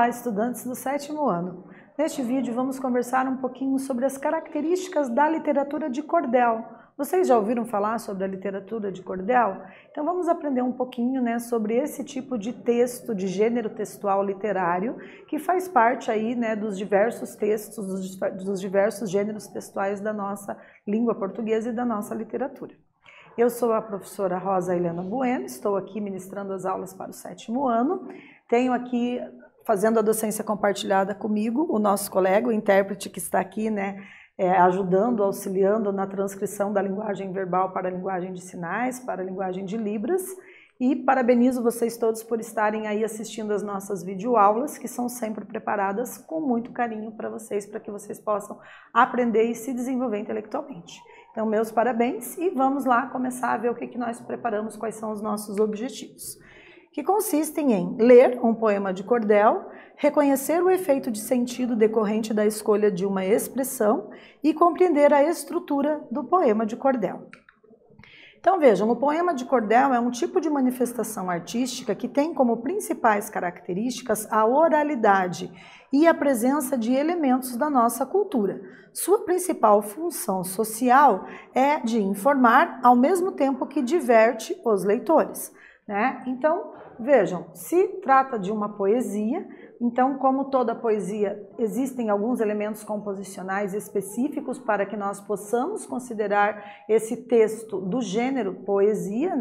Olá, estudantes do 7º ano. Neste vídeo vamos conversar um pouquinho sobre as características da literatura de cordel. Vocês já ouviram falar sobre a literatura de cordel? Então vamos aprender um pouquinho, sobre esse tipo de texto, de gênero textual literário, que faz parte aí, dos diversos textos, dos diversos gêneros textuais da nossa língua portuguesa e da nossa literatura. Eu sou a professora Rosa Helena Bueno, estou aqui ministrando as aulas para o 7º ano. Tenho aqui, fazendo a docência compartilhada comigo, o nosso colega, o intérprete que está aqui, ajudando, auxiliando na transcrição da linguagem verbal para a linguagem de sinais, para a linguagem de Libras. E parabenizo vocês todos por estarem aí assistindo as nossas videoaulas, que são sempre preparadas com muito carinho para que vocês possam aprender e se desenvolver intelectualmente. Então, meus parabéns e vamos lá começar a ver o que nós preparamos, quais são os nossos objetivos. Que consistem em ler um poema de cordel, reconhecer o efeito de sentido decorrente da escolha de uma expressão e compreender a estrutura do poema de cordel. Então vejam, o poema de cordel é um tipo de manifestação artística que tem como principais características a oralidade e a presença de elementos da nossa cultura. Sua principal função social é de informar ao mesmo tempo que diverte os leitores, Então, vejam, se trata de uma poesia, então, como toda poesia, existem alguns elementos composicionais específicos para que nós possamos considerar esse texto do gênero poesia,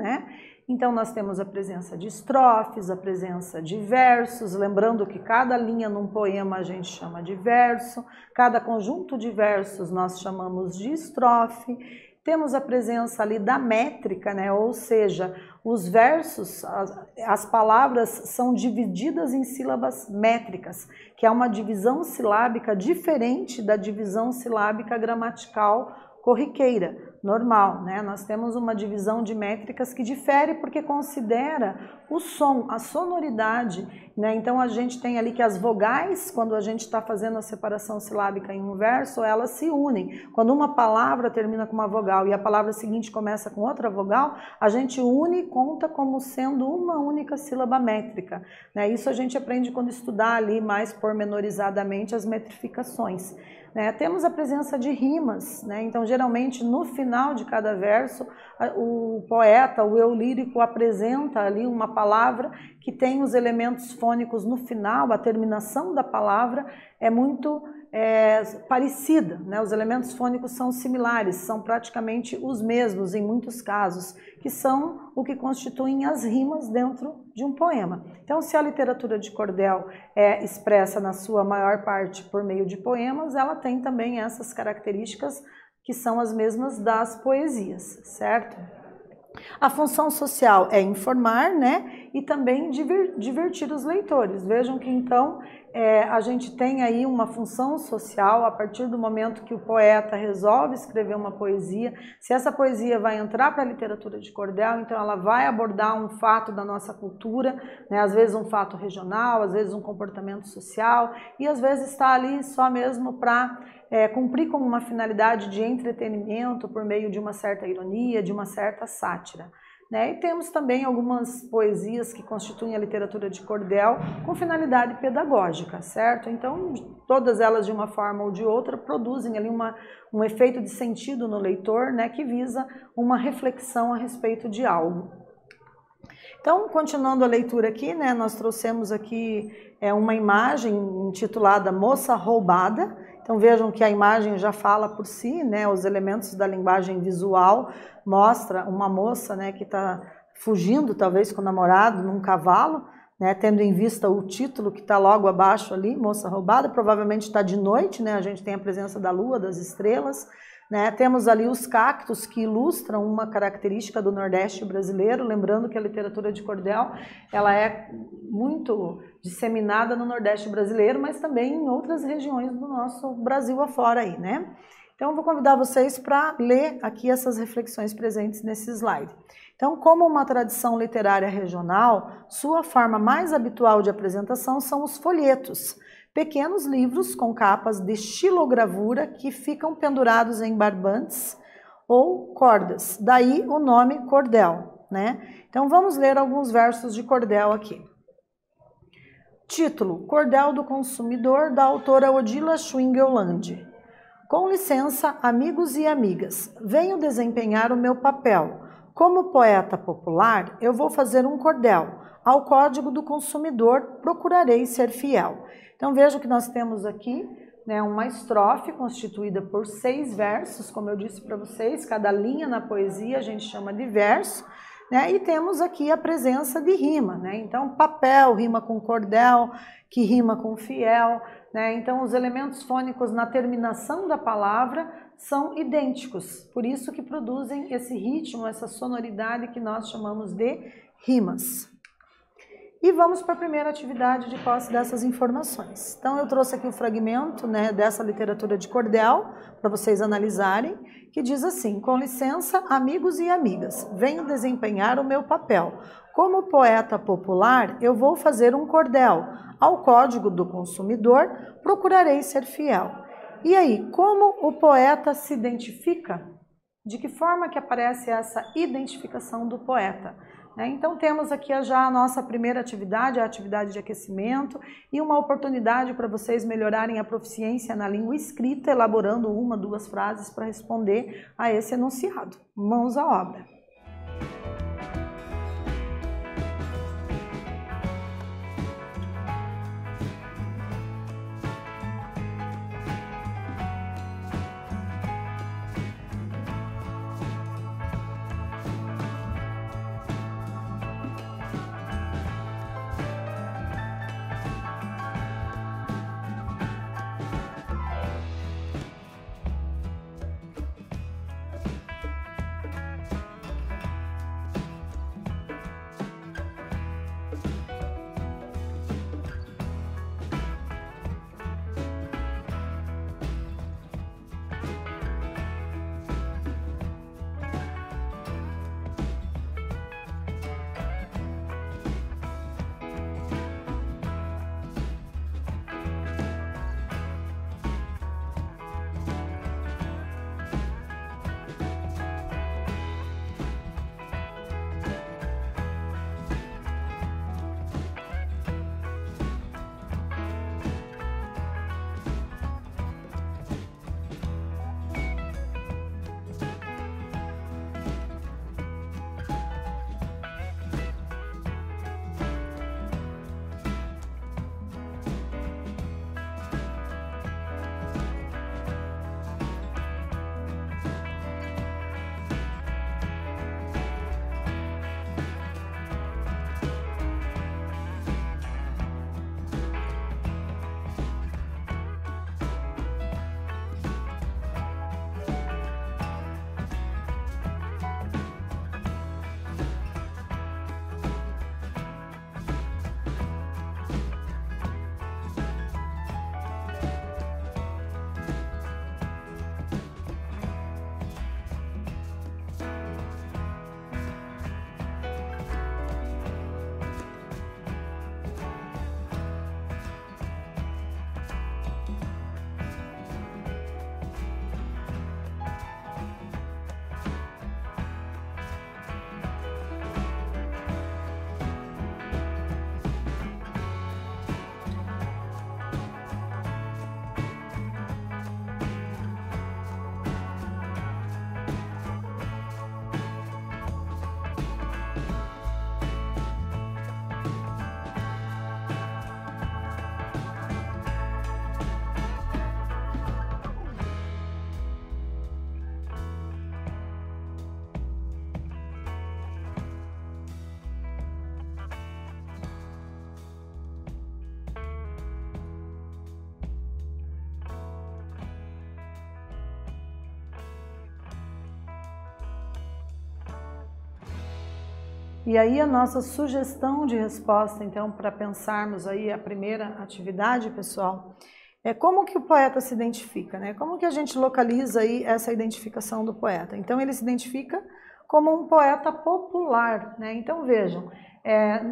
Então, nós temos a presença de estrofes, a presença de versos, lembrando que cada linha num poema a gente chama de verso, cada conjunto de versos nós chamamos de estrofe. Temos a presença ali da métrica, ou seja, os versos, as palavras são divididas em sílabas métricas, que é uma divisão silábica diferente da divisão silábica gramatical corriqueira, normal, Nós temos uma divisão de métricas que difere porque considera o som, a sonoridade, Então a gente tem ali que as vogais, quando a gente está fazendo a separação silábica em um verso, elas se unem. Quando uma palavra termina com uma vogal e a palavra seguinte começa com outra vogal, a gente une e conta como sendo uma única sílaba métrica, Isso a gente aprende quando estudar ali mais pormenorizadamente as metrificações. Temos a presença de rimas, Então geralmente no final de cada verso o poeta, o eu lírico apresenta ali uma palavra que tem os elementos fônicos no final, a terminação da palavra é muito parecida, Os elementos fônicos são similares, são praticamente os mesmos em muitos casos, que são o que constituem as rimas dentro de um poema. Então, se a literatura de cordel é expressa na sua maior parte por meio de poemas, ela tem também essas características que são as mesmas das poesias, certo? A função social é informar, e também divertir os leitores. Vejam que então a gente tem aí uma função social a partir do momento que o poeta resolve escrever uma poesia. Se essa poesia vai entrar para a literatura de cordel, então ela vai abordar um fato da nossa cultura, às vezes um fato regional, às vezes um comportamento social, e às vezes está ali só mesmo para cumprir com uma finalidade de entretenimento por meio de uma certa ironia, de uma certa sátira. E temos também algumas poesias que constituem a literatura de cordel com finalidade pedagógica, certo? Então, todas elas de uma forma ou de outra produzem ali um efeito de sentido no leitor, que visa uma reflexão a respeito de algo. Então, continuando a leitura aqui, nós trouxemos aqui uma imagem intitulada Moça Roubada. Então vejam que a imagem já fala por si, os elementos da linguagem visual mostra uma moça, que está fugindo talvez com o namorado num cavalo, tendo em vista o título que está logo abaixo ali, Moça Roubada, provavelmente está de noite, a gente tem a presença da lua, das estrelas, Temos ali os cactos que ilustram uma característica do Nordeste brasileiro, lembrando que a literatura de cordel ela é muito disseminada no Nordeste brasileiro, mas também em outras regiões do nosso Brasil afora aí, Então eu vou convidar vocês para ler aqui essas reflexões presentes nesse slide. Então, como uma tradição literária regional, sua forma mais habitual de apresentação são os folhetos, pequenos livros com capas de xilogravura que ficam pendurados em barbantes ou cordas, daí o nome cordel, Então vamos ler alguns versos de cordel aqui. Título: Cordel do Consumidor, da autora Odila Schwingeland. Com licença, amigos e amigas, venho desempenhar o meu papel. Como poeta popular, eu vou fazer um cordel. Ao Código do Consumidor, procurarei ser fiel. Então veja que nós temos aqui, né, uma estrofe constituída por 6 versos, como eu disse para vocês, cada linha na poesia a gente chama de verso, né, e temos aqui a presença de rima, né? Então papel rima com cordel, que rima com fiel, né? Então os elementos fônicos na terminação da palavra são idênticos, por isso que produzem esse ritmo, essa sonoridade que nós chamamos de rimas. E vamos para a primeira atividade de posse dessas informações. Então eu trouxe aqui o fragmento, né, dessa literatura de cordel, para vocês analisarem, que diz assim: com licença, amigos e amigas, venho desempenhar o meu papel. Como poeta popular, eu vou fazer um cordel. Ao Código do Consumidor, procurarei ser fiel. E aí, como o poeta se identifica? De que forma que aparece essa identificação do poeta? Então temos aqui já a nossa primeira atividade, a atividade de aquecimento, e uma oportunidade para vocês melhorarem a proficiência na língua escrita, elaborando 1, 2 frases para responder a esse enunciado. Mãos à obra! E aí a nossa sugestão de resposta, então, para pensarmos aí a primeira atividade, pessoal, é como que o poeta se identifica, né? Como que a gente localiza aí essa identificação do poeta? Então ele se identifica como um poeta popular, né? Então vejam,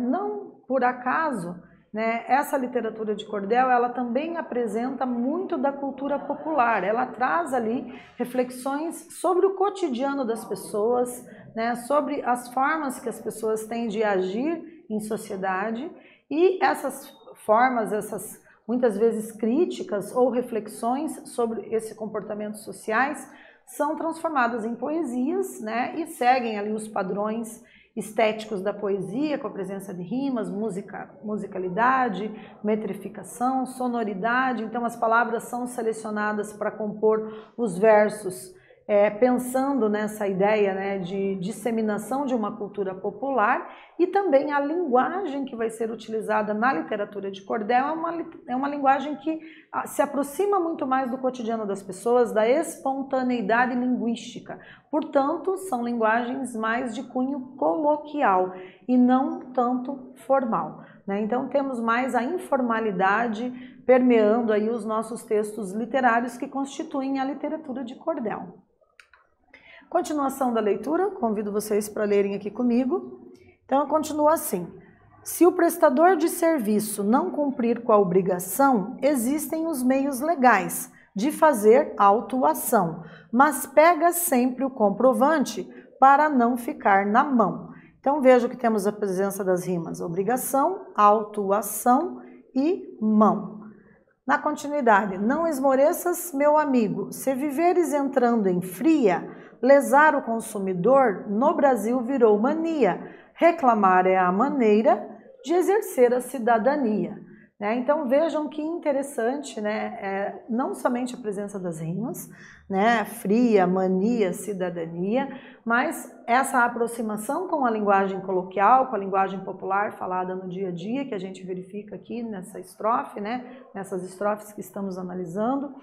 não por acaso, né, essa literatura de cordel, ela também apresenta muito da cultura popular, ela traz ali reflexões sobre o cotidiano das pessoas, né, sobre as formas que as pessoas têm de agir em sociedade, e essas formas, essas muitas vezes críticas ou reflexões sobre esses comportamentos sociais são transformadas em poesias, né, e seguem ali os padrões estéticos da poesia, com a presença de rimas, musicalidade, metrificação, sonoridade. Então as palavras são selecionadas para compor os versos, pensando nessa ideia, né, de disseminação de uma cultura popular, e também a linguagem que vai ser utilizada na literatura de cordel é uma linguagem que se aproxima muito mais do cotidiano das pessoas, da espontaneidade linguística. Portanto, são linguagens mais de cunho coloquial e não tanto formal, né? Então temos mais a informalidade permeando aí os nossos textos literários que constituem a literatura de cordel. Continuação da leitura, convido vocês para lerem aqui comigo. Então, continua assim: se o prestador de serviço não cumprir com a obrigação, existem os meios legais de fazer autuação, mas pega sempre o comprovante para não ficar na mão. Então, veja que temos a presença das rimas obrigação, autuação e mão. Na continuidade: não esmoreças, meu amigo, se viveres entrando em fria, lesar o consumidor no Brasil virou mania, reclamar é a maneira de exercer a cidadania. Né? Então vejam que interessante, né? Não somente a presença das rimas, né? Fria, mania, cidadania, mas essa aproximação com a linguagem coloquial, com a linguagem popular falada no dia a dia, que a gente verifica aqui nessa estrofe, né? Nessas estrofes que estamos analisando.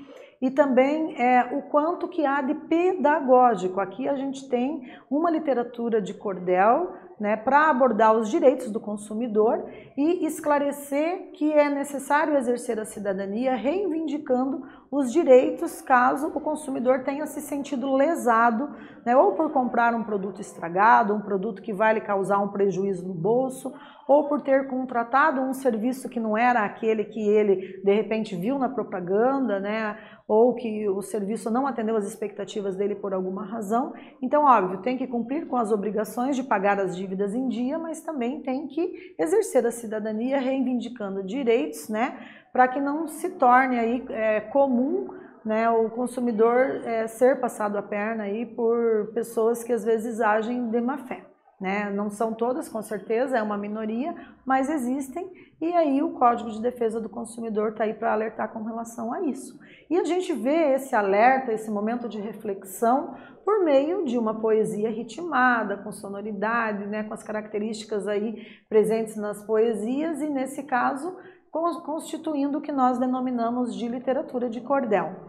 E também o quanto que há de pedagógico. Aqui a gente tem uma literatura de cordel, né, para abordar os direitos do consumidor e esclarecer que é necessário exercer a cidadania, reivindicando os direitos caso o consumidor tenha se sentido lesado, né, ou por comprar um produto estragado, um produto que vai lhe causar um prejuízo no bolso, ou por ter contratado um serviço que não era aquele que ele de repente viu na propaganda, né, ou que o serviço não atendeu às expectativas dele por alguma razão. Então, óbvio, tem que cumprir com as obrigações de pagar as dívidas em dia, mas também tem que exercer a cidadania reivindicando direitos, né, para que não se torne aí comum, né, o consumidor ser passado a perna aí por pessoas que às vezes agem de má fé. Né? Não são todas, com certeza, é uma minoria, mas existem, e aí o Código de Defesa do Consumidor está aí para alertar com relação a isso. E a gente vê esse alerta, esse momento de reflexão, por meio de uma poesia ritmada, com sonoridade, né, com as características aí presentes nas poesias, e nesse caso, constituindo o que nós denominamos de literatura de cordel.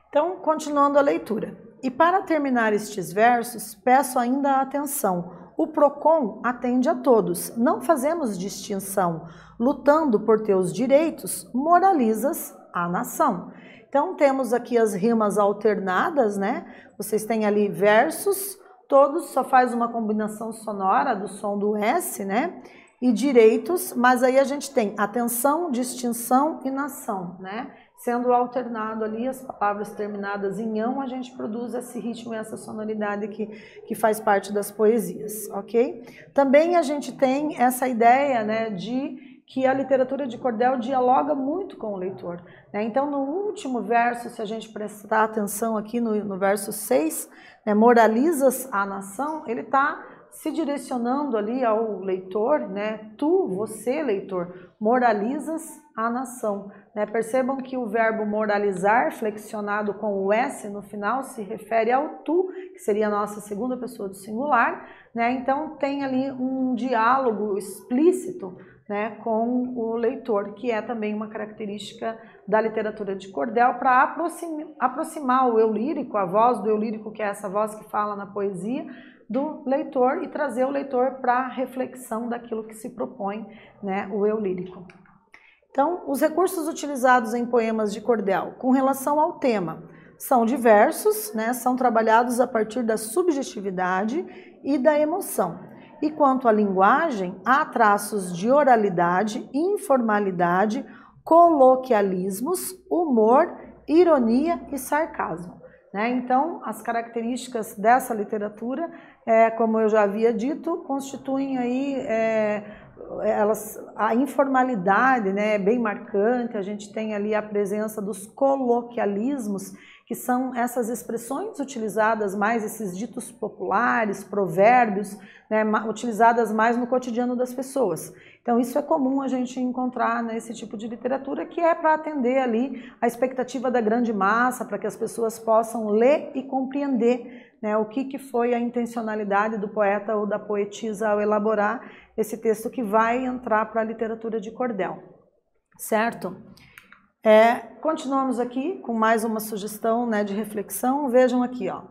Então, continuando a leitura. E para terminar estes versos, peço ainda atenção. O PROCON atende a todos, não fazemos distinção. Lutando por teus direitos, moralizas a nação. Então temos aqui as rimas alternadas, né? Vocês têm ali versos, todos só faz uma combinação sonora do som do S, né? E direitos, mas aí a gente tem atenção, distinção e nação, né? Sendo alternado ali as palavras terminadas em ão, a gente produz esse ritmo e essa sonoridade que faz parte das poesias, ok? Também a gente tem essa ideia, né, de que a literatura de cordel dialoga muito com o leitor, né? Então, no último verso, se a gente prestar atenção aqui no verso 6, né, moralizas a nação, ele está se direcionando ali ao leitor, né? Tu, você, leitor, moralizas a nação. Né? Percebam que o verbo moralizar, flexionado com o S no final, se refere ao tu, que seria a nossa segunda pessoa do singular. Né? Então tem ali um diálogo explícito, né, com o leitor, que é também uma característica da literatura de cordel, para aproximar o eu lírico, a voz do eu lírico, que é essa voz que fala na poesia, do leitor, e trazer o leitor para a reflexão daquilo que se propõe, né, o eu lírico. Então, os recursos utilizados em poemas de cordel com relação ao tema são diversos, né, são trabalhados a partir da subjetividade e da emoção. E quanto à linguagem, há traços de oralidade, informalidade, coloquialismos, humor, ironia e sarcasmo. Né? Então, as características dessa literatura, como eu já havia dito, constituem aí a informalidade, né, é bem marcante. A gente tem ali a presença dos coloquialismos, que são essas expressões utilizadas mais, esses ditos populares, provérbios, né, utilizadas mais no cotidiano das pessoas. Então isso é comum a gente encontrar nesse tipo de literatura, que é para atender ali a expectativa da grande massa, para que as pessoas possam ler e compreender, né, o que foi a intencionalidade do poeta ou da poetisa ao elaborar esse texto que vai entrar para a literatura de cordel, certo? Continuamos aqui com mais uma sugestão, né, de reflexão. Vejam aqui, ó.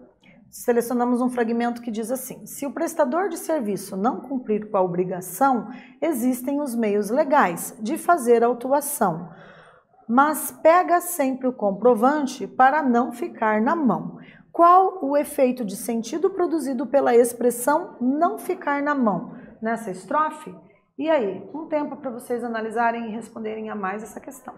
Selecionamos um fragmento que diz assim: se o prestador de serviço não cumprir com a obrigação, existem os meios legais de fazer autuação, mas pega sempre o comprovante para não ficar na mão. Qual o efeito de sentido produzido pela expressão não ficar na mão nessa estrofe? E aí, um tempo para vocês analisarem e responderem a mais essa questão.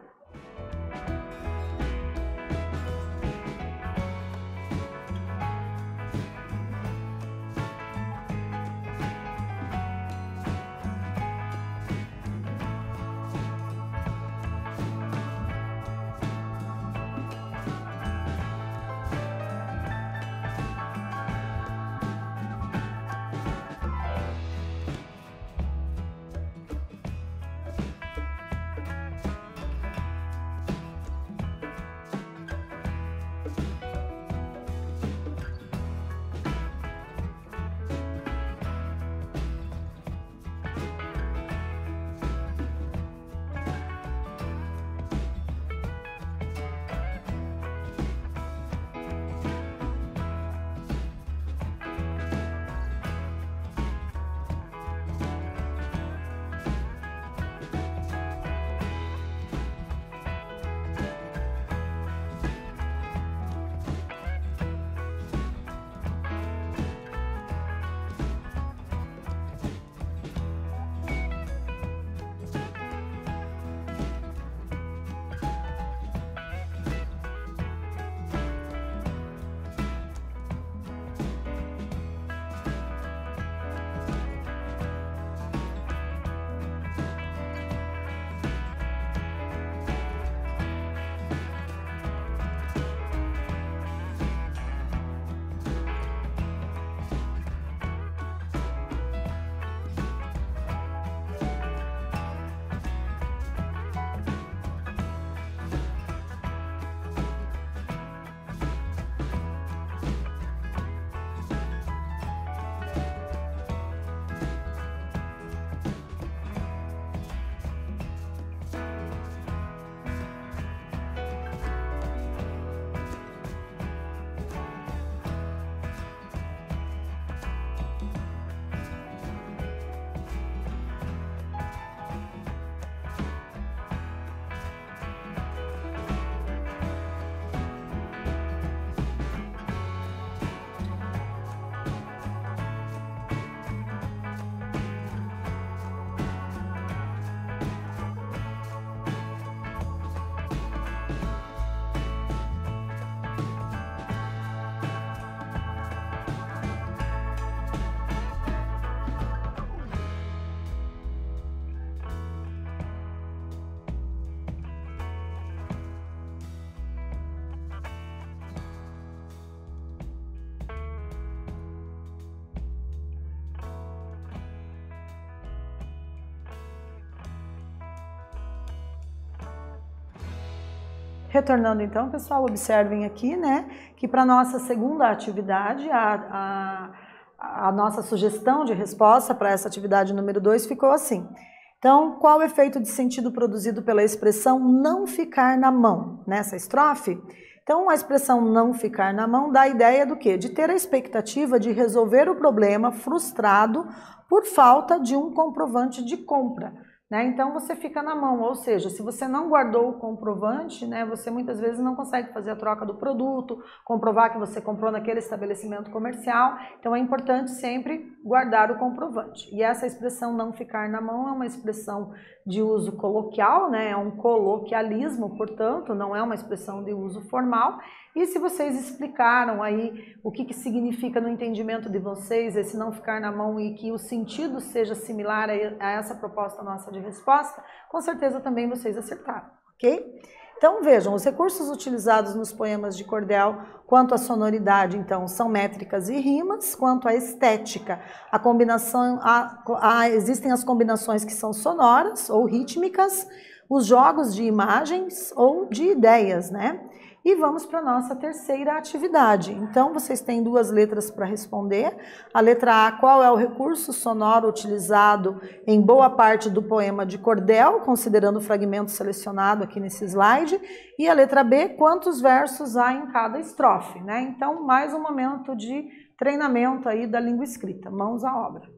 Retornando então, pessoal, observem aqui, né, que para nossa segunda atividade, a nossa sugestão de resposta para essa atividade número 2 ficou assim. Então, qual o efeito de sentido produzido pela expressão não ficar na mão nessa estrofe? Então, a expressão não ficar na mão dá a ideia do quê? De ter a expectativa de resolver o problema frustrado por falta de um comprovante de compra. Então você fica na mão, ou seja, se você não guardou o comprovante, né, você muitas vezes não consegue fazer a troca do produto, comprovar que você comprou naquele estabelecimento comercial. Então é importante sempre guardar o comprovante. E essa expressão não ficar na mão é uma expressão de uso coloquial, né? É um coloquialismo, portanto, não é uma expressão de uso formal. E se vocês explicaram aí o que significa no entendimento de vocês esse não ficar na mão e que o sentido seja similar a essa proposta nossa de resposta, com certeza também vocês acertaram, ok? Então vejam, os recursos utilizados nos poemas de cordel, quanto à sonoridade, então, são métricas e rimas, quanto à estética, a combinação, existem as combinações que são sonoras ou rítmicas, os jogos de imagens ou de ideias, né? E vamos para a nossa terceira atividade. Então, vocês têm duas letras para responder. A letra A, qual é o recurso sonoro utilizado em boa parte do poema de cordel, considerando o fragmento selecionado aqui nesse slide. E a letra B, quantos versos há em cada estrofe, né? Então, mais um momento de treinamento aí da língua escrita. Mãos à obra.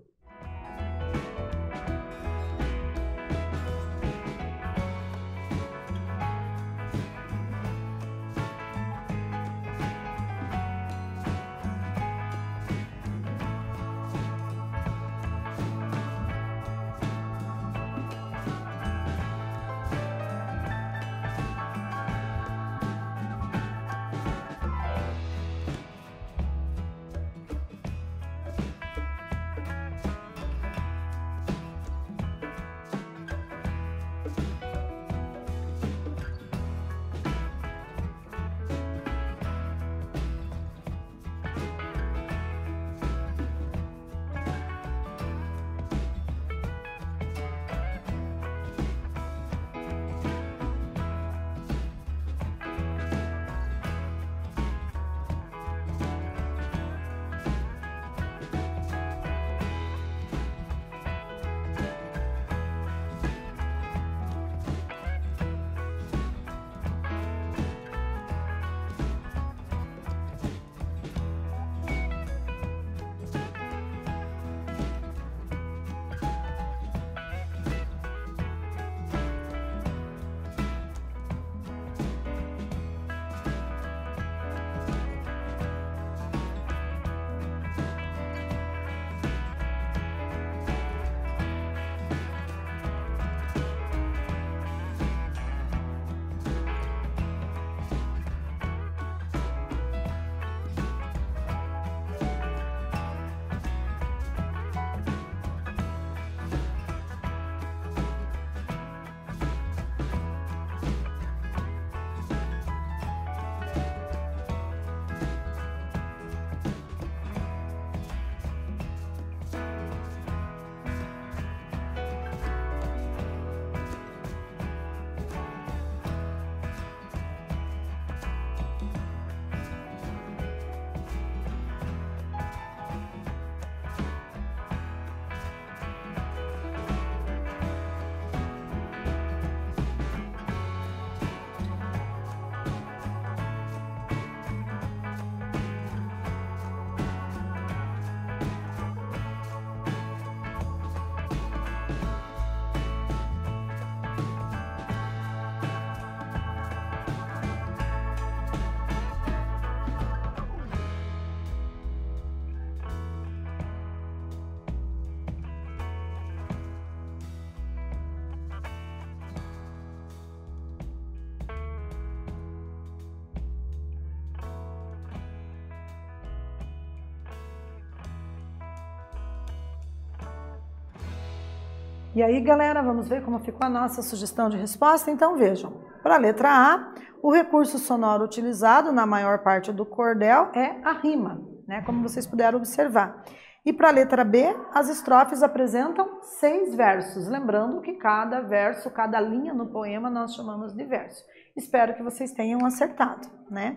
E aí, galera, vamos ver como ficou a nossa sugestão de resposta? Então, vejam. Para a letra A, o recurso sonoro utilizado na maior parte do cordel é a rima, né? Como vocês puderam observar. E para a letra B, as estrofes apresentam 6 versos. Lembrando que cada verso, cada linha no poema nós chamamos de verso. Espero que vocês tenham acertado, né?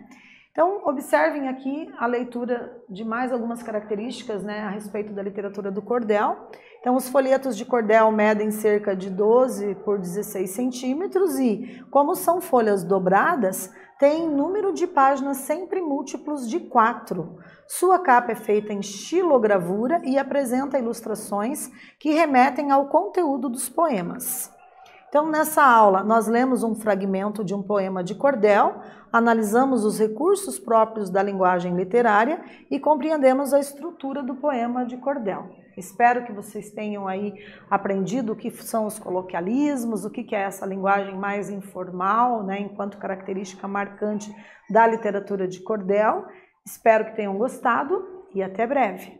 Então, observem aqui a leitura de mais algumas características, né, a respeito da literatura do cordel. Então, os folhetos de cordel medem cerca de 12 por 16 centímetros e, como são folhas dobradas, tem número de páginas sempre múltiplos de 4. Sua capa é feita em xilogravura e apresenta ilustrações que remetem ao conteúdo dos poemas. Então, nessa aula, nós lemos um fragmento de um poema de cordel, analisamos os recursos próprios da linguagem literária e compreendemos a estrutura do poema de cordel. Espero que vocês tenham aí aprendido o que são os coloquialismos, o que é essa linguagem mais informal, né, enquanto característica marcante da literatura de cordel. Espero que tenham gostado e até breve.